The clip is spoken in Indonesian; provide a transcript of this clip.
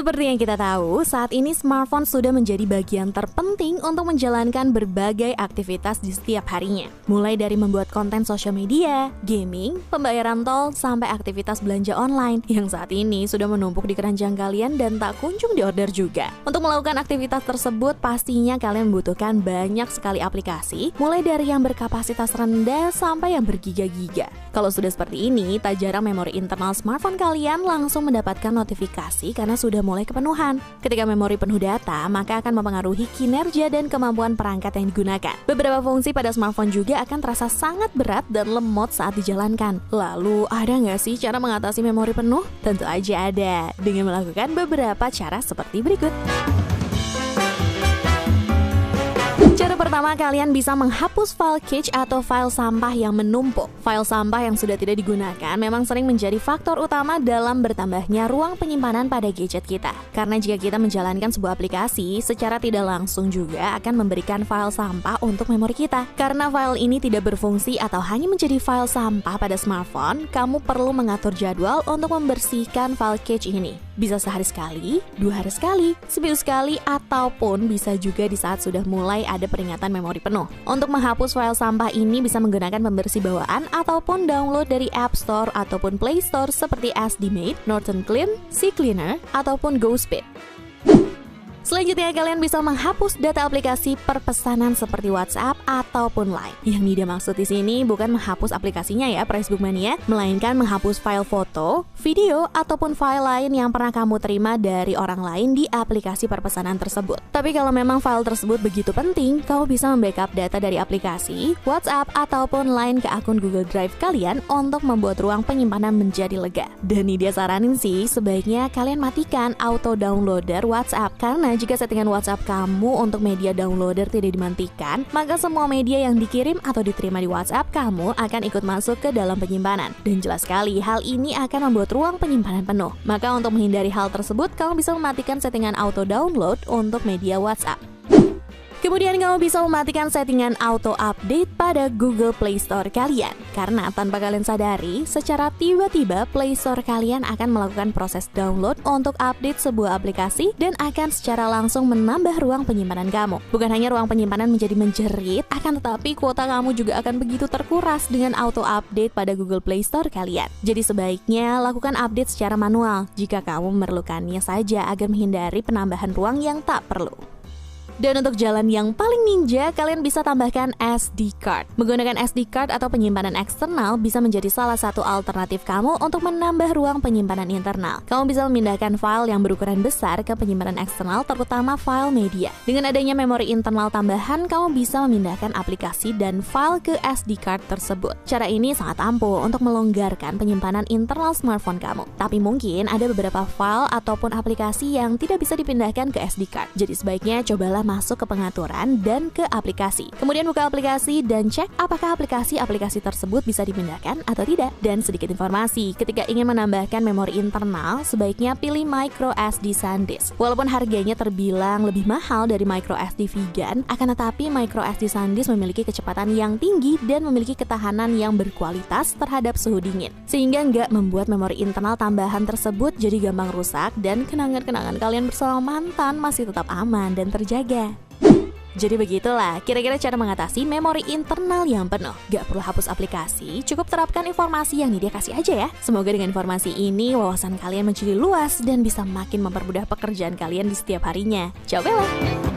Seperti yang kita tahu, saat ini smartphone sudah menjadi bagian terpenting untuk menjalankan berbagai aktivitas di setiap harinya. Mulai dari membuat konten sosial media, gaming, pembayaran tol, sampai aktivitas belanja online yang saat ini sudah menumpuk di keranjang kalian dan tak kunjung diorder juga. Untuk melakukan aktivitas tersebut, pastinya kalian membutuhkan banyak sekali aplikasi, mulai dari yang berkapasitas rendah sampai yang bergiga-giga. Kalau sudah seperti ini, tak jarang memori internal smartphone kalian langsung mendapatkan notifikasi karena sudah mulai kepenuhan. Ketika memori penuh data, maka akan mempengaruhi kinerja dan kemampuan perangkat yang digunakan. Beberapa fungsi pada smartphone juga akan terasa sangat berat dan lemot saat dijalankan. Lalu, ada nggak sih cara mengatasi memori penuh? Tentu aja ada, dengan melakukan beberapa cara seperti berikut. Cara pertama, kalian bisa menghapus file cache atau file sampah yang menumpuk. File sampah yang sudah tidak digunakan memang sering menjadi faktor utama dalam bertambahnya ruang penyimpanan pada gadget kita. Karena jika kita menjalankan sebuah aplikasi, secara tidak langsung juga akan memberikan file sampah untuk memori kita. Karena file ini tidak berfungsi atau hanya menjadi file sampah pada smartphone, kamu perlu mengatur jadwal untuk membersihkan file cache ini. Bisa sehari sekali, 2 hari sekali, seminggu sekali, ataupun bisa juga di saat sudah mulai ada peringatan memori penuh. Untuk menghapus file sampah ini bisa menggunakan pembersih bawaan ataupun download dari App Store ataupun Play Store seperti SD-Mate, Norton Clean, CCleaner, ataupun GoSpeed. Selanjutnya, kalian bisa menghapus data aplikasi perpesanan seperti WhatsApp ataupun Line. Yang Nida maksud di sini bukan menghapus aplikasinya ya, Pricebook Mania, melainkan menghapus file foto, video, ataupun file lain yang pernah kamu terima dari orang lain di aplikasi perpesanan tersebut. Tapi kalau memang file tersebut begitu penting, kamu bisa membackup data dari aplikasi, WhatsApp, ataupun Line ke akun Google Drive kalian untuk membuat ruang penyimpanan menjadi lega. Dan Nida saranin sih, sebaiknya kalian matikan auto downloader WhatsApp, karena jika settingan WhatsApp kamu untuk media downloader tidak dimatikan, maka semua media yang dikirim atau diterima di WhatsApp kamu akan ikut masuk ke dalam penyimpanan. Dan jelas sekali, hal ini akan membuat ruang penyimpanan penuh. Maka untuk menghindari hal tersebut, kamu bisa mematikan settingan auto download untuk media WhatsApp. Kemudian kamu bisa mematikan settingan auto update pada Google Play Store kalian. Karena tanpa kalian sadari, secara tiba-tiba Play Store kalian akan melakukan proses download untuk update sebuah aplikasi dan akan secara langsung menambah ruang penyimpanan kamu. Bukan hanya ruang penyimpanan menjadi menjerit, akan tetapi kuota kamu juga akan begitu terkuras dengan auto update pada Google Play Store kalian. Jadi sebaiknya lakukan update secara manual jika kamu memerlukannya saja agar menghindari penambahan ruang yang tak perlu. Dan untuk jalan yang paling ninja, kalian bisa tambahkan SD card. Menggunakan SD card atau penyimpanan eksternal bisa menjadi salah satu alternatif kamu untuk menambah ruang penyimpanan internal. Kamu bisa memindahkan file yang berukuran besar ke penyimpanan eksternal, terutama file media. Dengan adanya memori internal tambahan, kamu bisa memindahkan aplikasi dan file ke SD card tersebut. Cara ini sangat ampuh untuk melonggarkan penyimpanan internal smartphone kamu. Tapi mungkin ada beberapa file ataupun aplikasi yang tidak bisa dipindahkan ke SD card. Jadi sebaiknya cobalah masuk ke pengaturan dan ke aplikasi. Kemudian buka aplikasi dan cek apakah aplikasi-aplikasi tersebut bisa dipindahkan atau tidak. Dan sedikit informasi, ketika ingin menambahkan memori internal, sebaiknya pilih micro SD SanDisk. Walaupun harganya terbilang lebih mahal dari micro SD vegan, akan tetapi micro SD SanDisk memiliki kecepatan yang tinggi dan memiliki ketahanan yang berkualitas terhadap suhu dingin. Sehingga nggak membuat memori internal tambahan tersebut jadi gampang rusak dan kenangan-kenangan kalian bersama mantan masih tetap aman dan terjaga. Jadi begitulah kira-kira cara mengatasi memori internal yang penuh. Gak perlu hapus aplikasi, cukup terapkan informasi yang dia kasih aja ya. Semoga dengan informasi ini wawasan kalian menjadi luas dan bisa makin mempermudah pekerjaan kalian di setiap harinya. Ciao Bella!